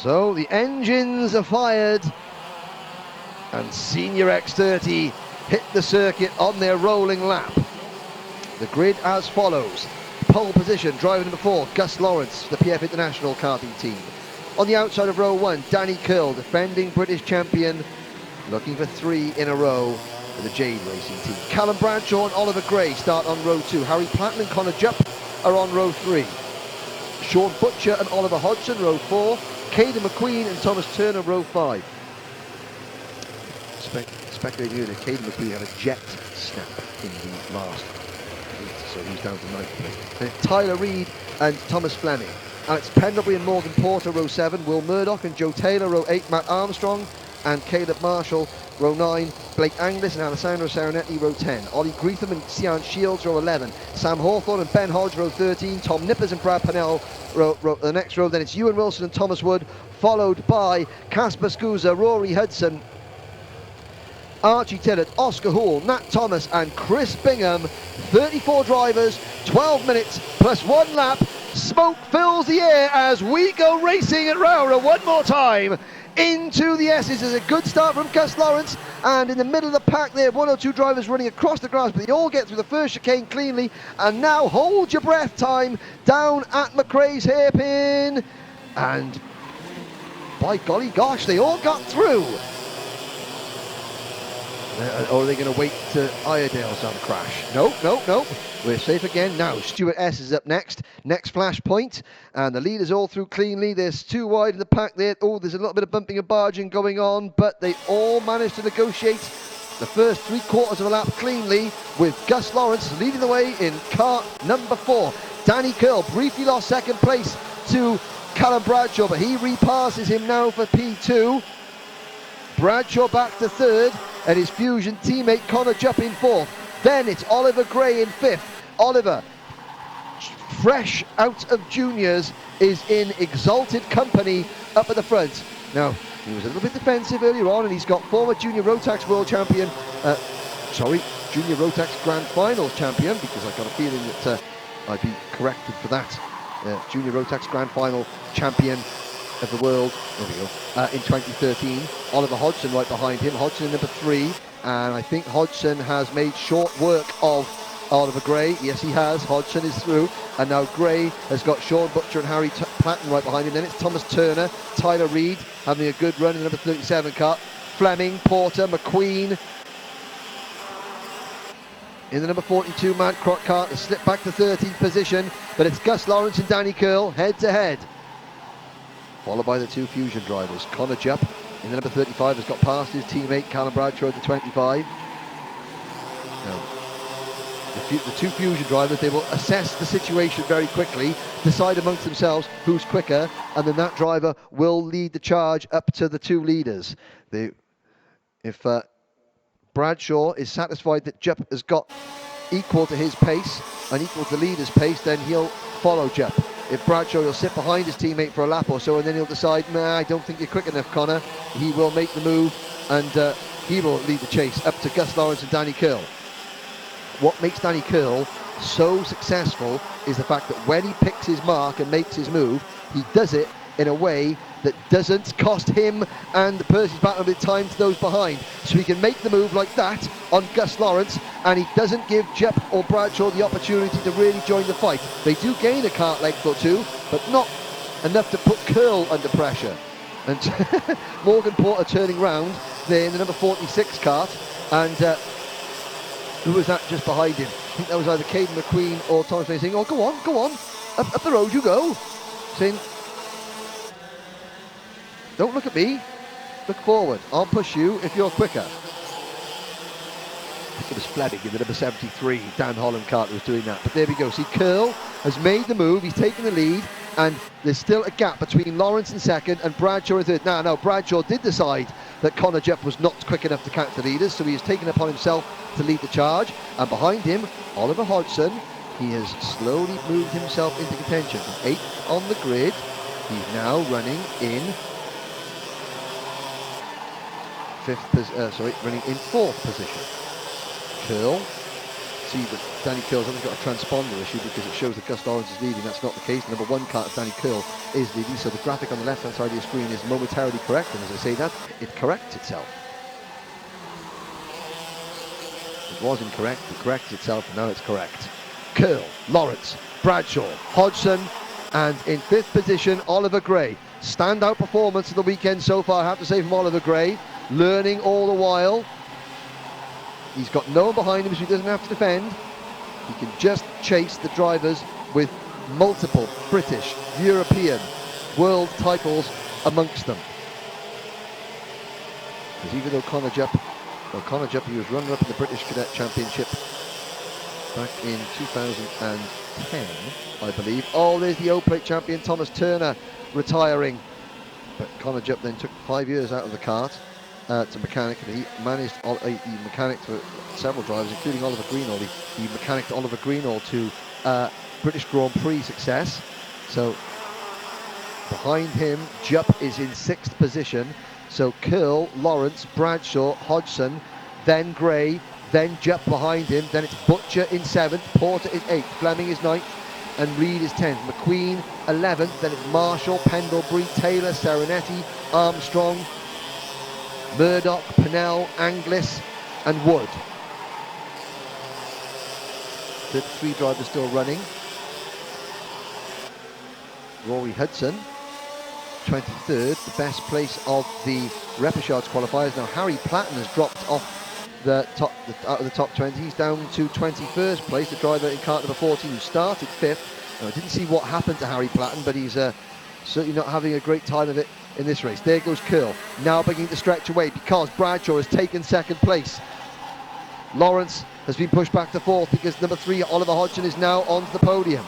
So the engines are fired and Senior X30 hit the circuit on their rolling lap. The grid as follows. Pole position, driver number 4, Gus Lawrence, the PF International karting team. On the outside of row 1, Danny Curl, defending British champion, looking for 3 in a row for the Jade Racing team. Callum Bradshaw and Oliver Gray start on row 2. Harry Platten and Connor Jupp are on row 3. Sean Butcher and Oliver Hodgson, row 4. Caden McQueen and Thomas Turner, row 5. Speculating here that Caden McQueen had a jet snap in the last heat, so he's down to 9th place. And Tyler Reid and Thomas Fleming. Alex Pendlebury and Morgan Porter, row 7. Will Murdoch and Joe Taylor, row 8. Matt Armstrong and Caleb Marshall, row 9. Blake Anglis and Alessandro Serenetti, row 10. Ollie Greetham and Sian Shields, row 11. Sam Hawthorne and Ben Hodge, row 13. Tom Nippers and Brad Pennell, the next row. Then it's Ewan Wilson and Thomas Wood, followed by Casper Scusa, Rory Hudson, Archie Tillett, Oscar Houle, Nat Thomas and Chris Bingham. 34 drivers, 12 minutes plus 1 lap. Smoke fills the air as we go racing at Rowrah one more time. Into the S's. There's a good start from Gus Lawrence, and in the middle of the pack there, 1 or 2 drivers running across the grass, but they all get through the first chicane cleanly. And now hold your breath time down at McRae's hairpin, and by golly gosh, they all got through. Or are they going to wait to Iredale's on crash? Nope. We're safe again. Now, Stuart S is up next. Next flashpoint. And the leaders all through cleanly. There's 2 wide in the pack there. Oh, there's a little bit of bumping and barging going on. But they all managed to negotiate the first 3/4 of a lap cleanly, with Gus Lawrence leading the way in car number 4. Danny Curl briefly lost 2nd place to Callum Bradshaw, but he repasses him now for P2. Bradshaw back to 3rd, and his Fusion teammate Connor Jupp in 4th. Then it's Oliver Gray in 5th. Oliver, fresh out of juniors, is in exalted company up at the front. Now, he was a little bit defensive earlier on, and he's got former Junior Rotax World Champion, Junior Rotax Grand Finals champion, because I've got a feeling that I'd be corrected for that. Junior Rotax Grand Final champion of the world, there we go, in 2013. Oliver Hodgson right behind him. Hodgson in number 3, and I think Hodgson has made short work of Oliver Gray. Yes, he has. Hodgson is through, and now Gray has got Sean Butcher and Harry Platten right behind him. Then it's Thomas Turner, Tyler Reid having a good run in the number 37 car. Fleming, Porter, McQueen in the number 42 Mad Croc car to slip back to 13th position, but it's Gus Lawrence and Danny Curl head to head, followed by the 2 Fusion drivers. Connor Jupp in the number 35 has got past his teammate Callum Bradshaw at the 25. Now, the 2 Fusion drivers, they will assess the situation very quickly, decide amongst themselves who's quicker, and then that driver will lead the charge up to the 2 leaders. If Bradshaw is satisfied that Jupp has got equal to his pace and equal to the leader's pace, then he'll follow Jupp. If Bradshaw will sit behind his teammate for a lap or so, and then he'll decide, nah, I don't think you're quick enough, Connor, he will make the move, and he will lead the chase up to Gus Lawrence and Danny Curl. What makes Danny Curl so successful is the fact that when he picks his mark and makes his move, he does it in a way that doesn't cost him and the person he's battling with time to those behind. So he can make the move like that on Gus Lawrence, and he doesn't give Jupp or Bradshaw the opportunity to really join the fight. They do gain a kart length or 2, but not enough to put Curl under pressure. And Morgan Porter turning round there in the number 46 kart, and who was that just behind him? I think that was either Caden McQueen or Thomas Fleming saying, oh, go on, up the road you go. Saying, don't look at me, look forward, I'll push you if you're quicker. I think it was Fleming in the number 73, Dan Holland kart was doing that. But there we go, see, Curl has made the move, he's taken the lead, and there's still a gap between Lawrence in 2nd and Bradshaw in 3rd. Now, Bradshaw did decide that Connor Jupp was not quick enough to catch the leaders, so he has taken upon himself to lead the charge. And behind him, Oliver Hodgson, he has slowly moved himself into contention. From 8th on the grid, he's now running in running in 4th position. Curl see that Danny Curl's only got a transponder issue because it shows that Gus Lawrence is leading. That's not the case. Number 1 kart of Danny Curl is leading, so the graphic on the left hand side of your screen is momentarily correct, and as I say that, it corrects itself. It was incorrect, it corrects itself, and now it's correct. Curl, Lawrence, Bradshaw, Hodgson, and in 5th position, Oliver Gray. Standout performance of the weekend so far, I have to say, from Oliver Gray. Learning all the while. He's got no one behind him, so he doesn't have to defend. He can just chase the drivers with multiple British, European, world titles amongst them. Because even though Connor Jupp, he was runner-up in the British Cadet Championship back in 2010, I believe. Oh, there's the O-Plate champion Thomas Turner retiring. But Connor Jupp then took 5 years out of the kart to mechanic, and he managed, he mechanicked for several drivers, including Oliver Greenall. He mechanicked Oliver Greenall to British Grand Prix success. So behind him, Jupp is in 6th position. So Curl, Lawrence, Bradshaw, Hodgson, then Gray, then Jupp behind him, then it's Butcher in 7th, Porter in 8th, Fleming is 9th, and Reed is 10th. McQueen 11th, then it's Marshall, Pendlebury, Taylor, Serenetti, Armstrong, Murdoch, Pennell, Anglis, and Wood. 33 drivers still running. Rory Hudson, 23rd, the best place of the Repechage qualifiers. Now Harry Platten has dropped off out of the top 20. He's down to 21st place, the driver in kart number 14 who started 5th. Now, I didn't see what happened to Harry Platten, but he's certainly not having a great time of it in this race. There goes Curl, now beginning to stretch away because Bradshaw has taken 2nd place. Lawrence has been pushed back to 4th because number 3, Oliver Hodgson, is now onto the podium.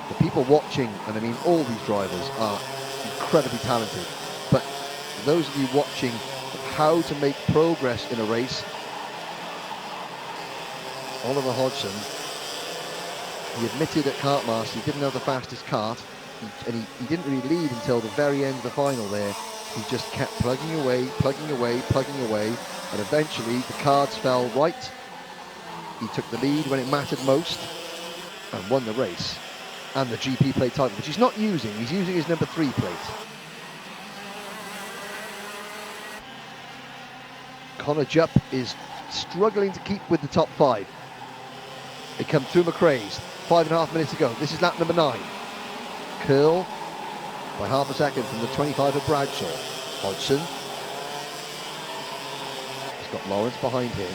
The people watching, and I mean all these drivers, are incredibly talented, but for those of you watching how to make progress in a race, Oliver Hodgson, he admitted at Kartmaster he didn't have the fastest kart, and he didn't really lead until the very end of the final there. He just kept plugging away, and eventually the cards fell right. He took the lead when it mattered most and won the race and the GP plate title, which he's not using. He's using his number 3 plate. Connor Jupp is struggling to keep with the top 5. They come through McRae's 5.5 minutes ago. This is lap number 9. Curl by half a second from the 25 of Bradshaw. Hodgson. He's got Lawrence behind him.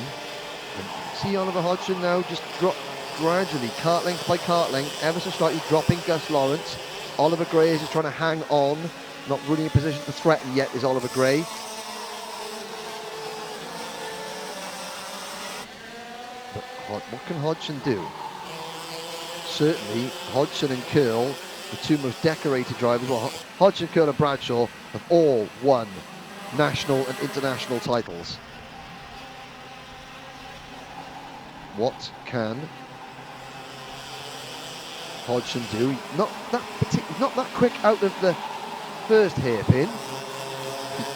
And see Oliver Hodgson now just drop gradually, kart length by kart length, ever so slightly dropping Gus Lawrence. Oliver Gray is just trying to hang on, not really in position to threaten yet is Oliver Gray. But what can Hodgson do? Certainly Hodgson and Curl, the 2 most decorated drivers, well, Hodgson, Curl and Bradshaw have all won national and international titles. What can Hodgson do? Not that quick out of the first hairpin.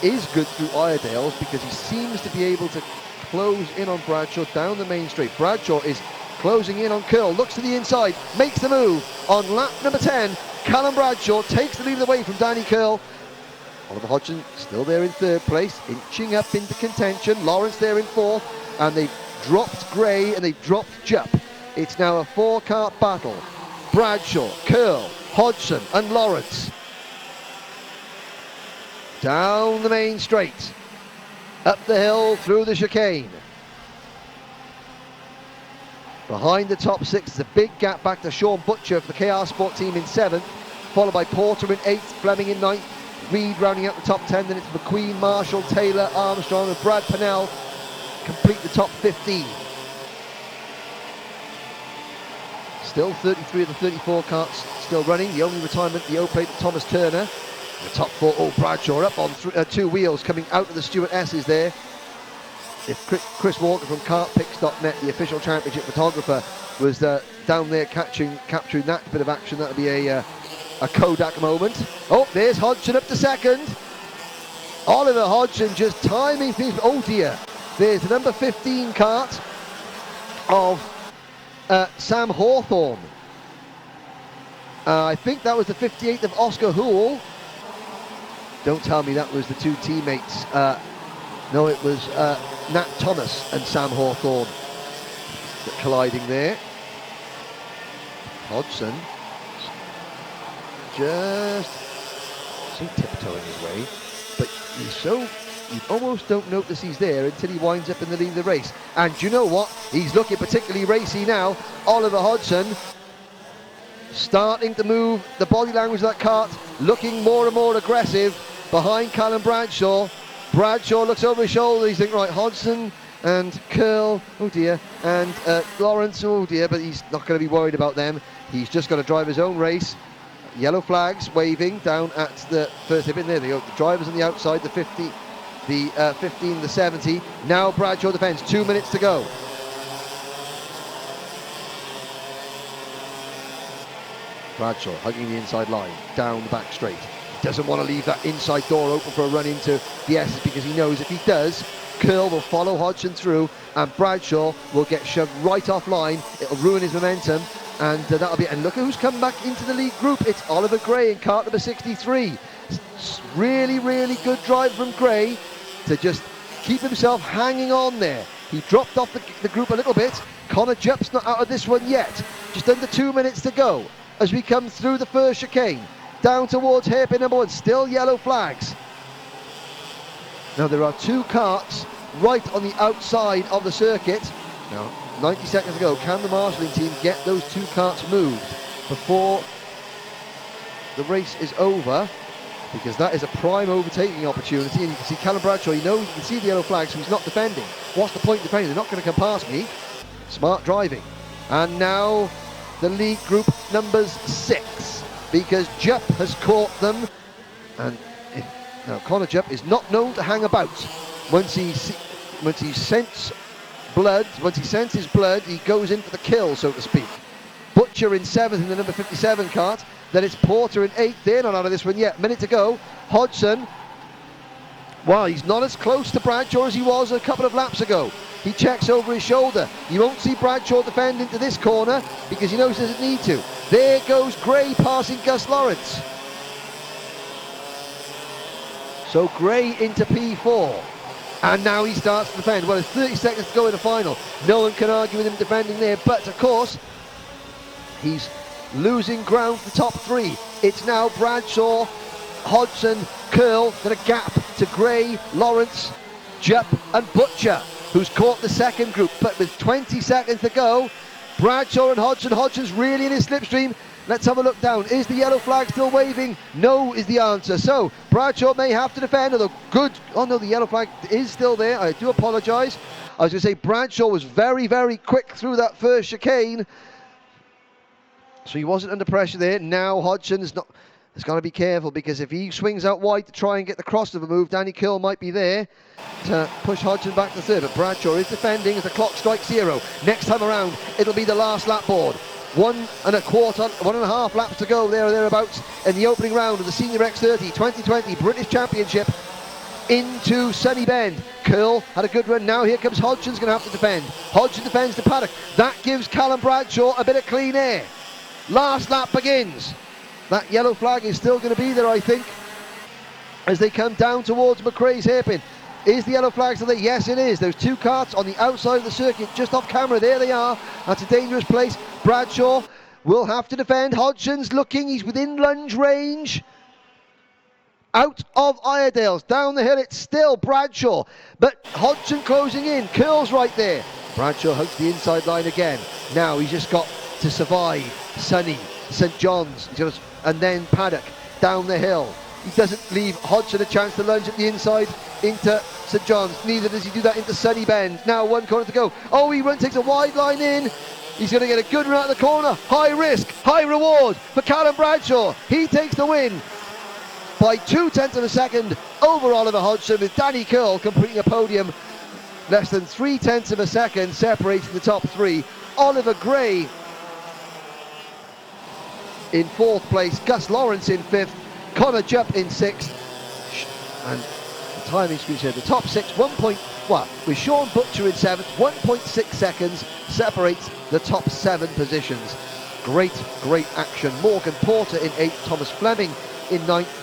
He is good through Iredale's because he seems to be able to close in on Bradshaw down the main straight. Bradshaw is closing in on Curl, looks to the inside, makes the move on lap number 10. Callum Bradshaw takes the lead away from Danny Curl. Oliver Hodgson still there in 3rd place, inching up into contention. Lawrence there in 4th, and they've dropped Gray and they've dropped Jupp. It's now a 4-kart battle. Bradshaw, Curl, Hodgson and Lawrence. Down the main straight, up the hill, through the chicane. Behind the top 6 is a big gap back to Sean Butcher for the KR Sport team in 7th, followed by Porter in 8th, Fleming in 9th, Reed rounding out the top 10, then it's McQueen, Marshall, Taylor, Armstrong and Brad Pennell complete the top 15. Still 33 of the 34 karts still running. The only retirement, the O-plate, Thomas Turner. The top 4, oh, Bradshaw up on 2 wheels coming out of the Stuart S's there. If Chris Walker from kartpics.net, the official championship photographer, was down there capturing that bit of action, that would be a Kodak moment. Oh, there's Hodgson up to 2nd. Oliver Hodgson just timing things. Oh dear, there's the number 15 kart. of Sam Hawthorne. I think that was the 58th of Oscar Houle. Don't tell me that was the two teammates. No, it was Nat Thomas and Sam Hawthorne colliding there. Hodgson just tiptoeing his way, but you almost don't notice he's there until he winds up in the lead of the race. And do you know what? He's looking particularly racy now. Oliver Hodgson starting to move, the body language of that kart looking more and more aggressive behind Callum Bradshaw. Bradshaw looks over his shoulder, he's thinking, right, Hodgson and Curl, oh dear, and Lawrence, oh dear, but he's not going to be worried about them. He's just got to drive his own race. Yellow flags waving down at the first hip in there. They go. The drivers on the outside, the 50, the 15, the 70. Now Bradshaw defends. 2 minutes to go. Bradshaw hugging the inside line, down the back straight. He doesn't want to leave that inside door open for a run into the S's because he knows if he does, Curl will follow Hodgson through and Bradshaw will get shoved right offline. It'll ruin his momentum. And that'll be it. And look at who's come back into the lead group. It's Oliver Gray in kart number 63. Really, really good drive from Gray to just keep himself hanging on there. He dropped off the group a little bit. Connor Jupp's not out of this one yet. Just under 2 minutes to go as we come through the first chicane. Down towards hairpin number 1. Still yellow flags. Now there are two karts right on the outside of the circuit. Now 90 seconds to go. Can the marshalling team get those two karts moved before the race is over? Because that is a prime overtaking opportunity. And you can see Callum Bradshaw, you can see the yellow flag, so he's not defending. What's the point of defending? They're not going to come past me. Smart driving. And now the lead group numbers 6, because Jupp has caught them. And now Connor Jupp is not known to hang about. Once he senses blood, he goes in for the kill, so to speak. Butcher in 7th in the number 57 kart. Then it's Porter in 8th. They're not out of this one yet. Minute to go. Hodgson, well, he's not as close to Bradshaw as he was a couple of laps ago. He checks over his shoulder. You won't see Bradshaw defend into this corner because he knows he doesn't need to. There goes Gray passing Gus Lawrence. So Gray into P4. And now he starts to defend. Well, there's 30 seconds to go in the final. No one can argue with him defending there. But, of course, he's losing ground to the top 3. It's now Bradshaw, Hodgson, Curl, then a gap to Gray, Lawrence, Jupp and Butcher, who's caught the second group. But with 20 seconds to go, Bradshaw and Hodgson. Hodgson's really in his slipstream. Let's have a look down. Is the yellow flag still waving? No is the answer. So Bradshaw may have to defend, although good. Oh no, the yellow flag is still there. I do apologise. I was going to say Bradshaw was very, very quick through that first chicane. So he wasn't under pressure there. Now Hodgson has got to be careful, because if he swings out wide to try and get the crossover move, Danny Curl might be there to push Hodgson back to third. But Bradshaw is defending as the clock strikes 0. Next time around, it'll be the last lap board. 1.25 laps to go there or thereabouts in the opening round of the Senior X30 2020 British Championship into Sunny Bend. Curl had a good run. Now here comes Hodgson's going to have to defend. Hodgson defends to Paddock. That gives Callum Bradshaw a bit of clean air. Last lap begins. That yellow flag is still going to be there, I think, as they come down towards McRae's hairpin. Is the yellow flag still there? Yes, it is. There's two karts on the outside of the circuit, just off camera. There they are. That's a dangerous place. Bradshaw will have to defend. Hodgson's looking. He's within lunge range. Out of Iredale's. Down the hill, it's still Bradshaw. But Hodgson closing in. Curl's right there. Bradshaw hugs the inside line again. Now he's just got to survive. Sunny, St John's, and then Paddock down the hill. He doesn't leave Hodgson a chance to lunge at the inside into St John's. Neither does he do that into Sunny Bend. Now 1 corner to go. Oh, he takes a wide line in. He's going to get a good run out of the corner. High risk, high reward for Callum Bradshaw. He takes the win by 0.2 of a second over Oliver Hodgson, with Danny Curl completing a podium less than 0.3 of a second separating the top 3. Oliver Gray in 4th place, Gus Lawrence in 5th, Connor Jupp in 6th, and timing screens here. The top 6, with Sean Butcher in 7th, 1.6 seconds separates the top 7 positions. Great action. Morgan Porter in 8th, Thomas Fleming in 9th.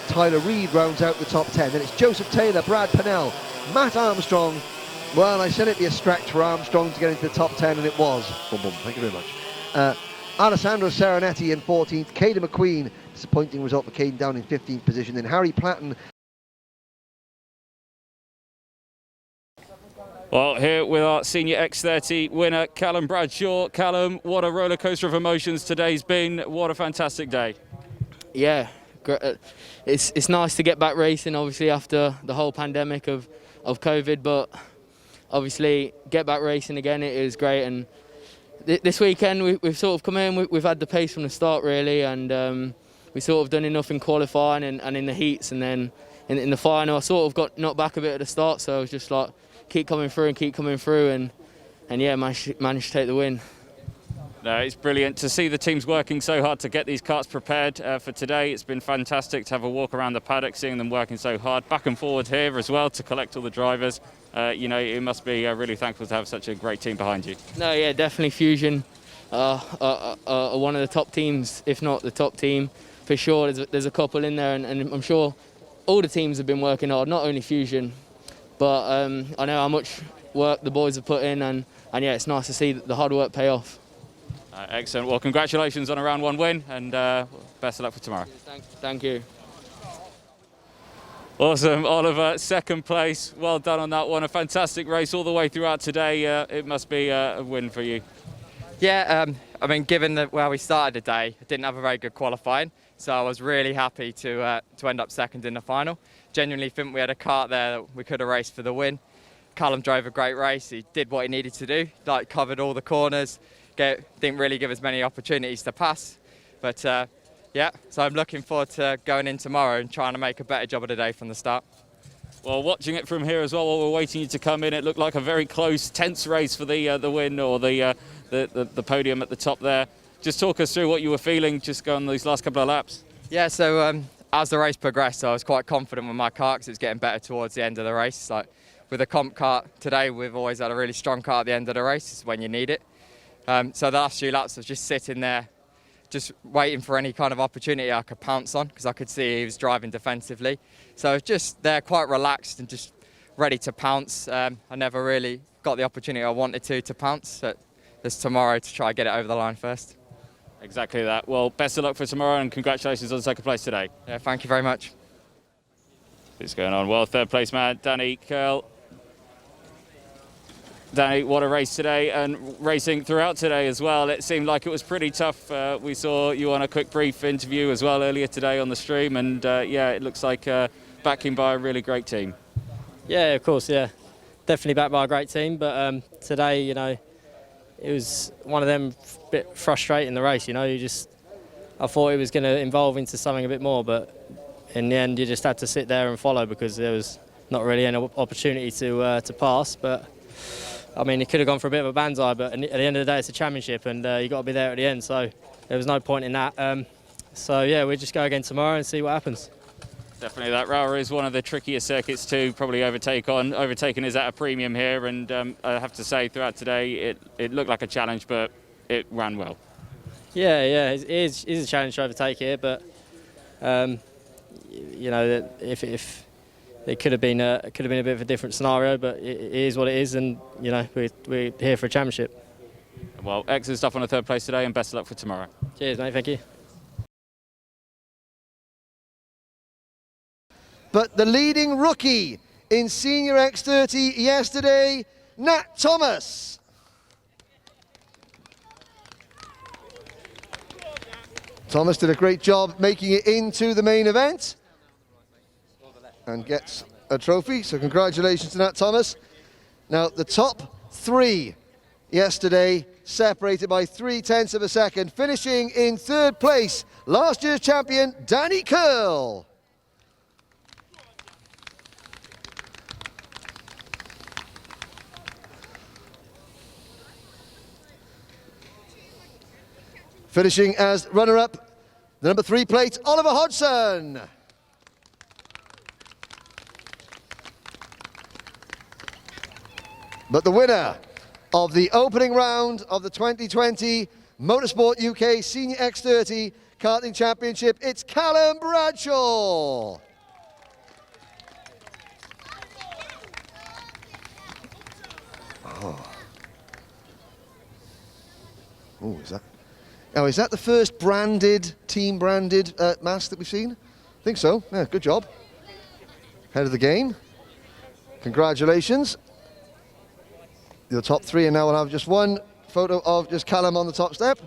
Tyler Reid rounds out the top 10. Then it's Joseph Taylor, Brad Pennell, Matt Armstrong. Well, I said it'd be a stretch for Armstrong to get into the top 10, and it was. Boom, boom. Thank you very much. Alessandro Serenetti in 14th. Caden McQueen, disappointing result for Caden, down in 15th position. Then Harry Platten. Well, here with our Senior X30 winner, Callum Bradshaw. Callum, what a roller coaster of emotions today's been. What a fantastic day. Yeah, it's nice to get back racing, obviously, after the whole pandemic of COVID, but obviously get back racing again, it is great. And this weekend we've sort of come in, we've had the pace from the start really, and we sort of done enough in qualifying and in the heats, and then in the final I sort of got knocked back a bit at the start, so I was just like keep coming through, and yeah, managed to take the win. No, it's brilliant to see the teams working so hard to get these karts prepared for today. It's been fantastic to have a walk around the paddock, seeing them working so hard, back and forward here as well to collect all the drivers. You know, it must be really thankful to have such a great team behind you. No, yeah, definitely Fusion are one of the top teams, if not the top team, for sure. There's a couple in there, and I'm sure all the teams have been working hard, not only Fusion, but I know how much work the boys have put in, and yeah, it's nice to see the hard work pay off. Excellent. Well, congratulations on a round 1 win, and best of luck for tomorrow. Thank you. Awesome, Oliver, 2nd place. Well done on that one. A fantastic race all the way throughout today. It must be a win for you. Yeah, I mean, given where we started the day, I didn't have a very good qualifying, so I was really happy to end up 2nd in the final. Genuinely think we had a kart there that we could have raced for the win. Callum drove a great race. He did what he needed to do, like covered all the corners. Didn't really give us many opportunities to pass, but yeah, so I'm looking forward to going in tomorrow and trying to make a better job of the day from the start. Well, watching it from here as well, while we're waiting you to come in, it looked like a very close, tense race for the win, or the podium at the top there. Just talk us through what you were feeling just going these last couple of laps. Yeah, so as the race progressed, I was quite confident with my kart because it was getting better towards the end of the race. Like with the comp kart today, we've always had a really strong kart at the end of the race. It's when you need it. So the last few laps I was just sitting there, just waiting for any kind of opportunity I could pounce on, because I could see he was driving defensively. So I was just there quite relaxed and just ready to pounce. I never really got the opportunity I wanted to pounce. But there's tomorrow to try and get it over the line first. Exactly that. Well, best of luck for tomorrow, and congratulations on 2nd place today. Yeah, thank you very much. What's going on? Well, 3rd place man, Danny Curl. Danny, what a race today, and racing throughout today as well. It seemed like it was pretty tough. We saw you on a quick brief interview as well earlier today on the stream, and yeah, it looks like backing by a really great team. Yeah, of course, yeah. Definitely backed by a great team, but today, you know, it was one of them bit frustrating the race, you know. I thought it was going to evolve into something a bit more, but in the end you just had to sit there and follow because there was not really any opportunity to pass. But I mean, it could have gone for a bit of a banzai, but at the end of the day, it's a championship, and you got to be there at the end. So there was no point in that. So yeah, we'll just go again tomorrow and see what happens. Definitely, that Rowrah is one of the trickier circuits to probably overtaken is at a premium here, and I have to say, throughout today, it looked like a challenge, but it ran well. Yeah, it is a challenge to overtake here, but you know, if it could have been a bit of a different scenario, but it is what it is, and you know, we're here for a championship. Well, excellent stuff on the 3rd place today, and best of luck for tomorrow. Cheers, mate. Thank you. But the leading rookie in Senior X30 yesterday, Nat Thomas. Thomas did a great job making it into the main event and gets a trophy, so congratulations to Nat Thomas. Now, the top 3 yesterday, separated by 0.3 of a second, finishing in 3rd place, last year's champion, Danny Curl. Finishing as runner-up, the number 3 plate, Oliver Hodgson. But the winner of the opening round of the 2020 Motorsport UK Senior X30 Karting Championship, it's Callum Bradshaw. Oh, is that? Oh, is that the first branded, team-branded mask that we've seen? I think so. Yeah, good job. Head of the game. Congratulations. Your top three, and now we'll have just one photo of just Callum on the top step.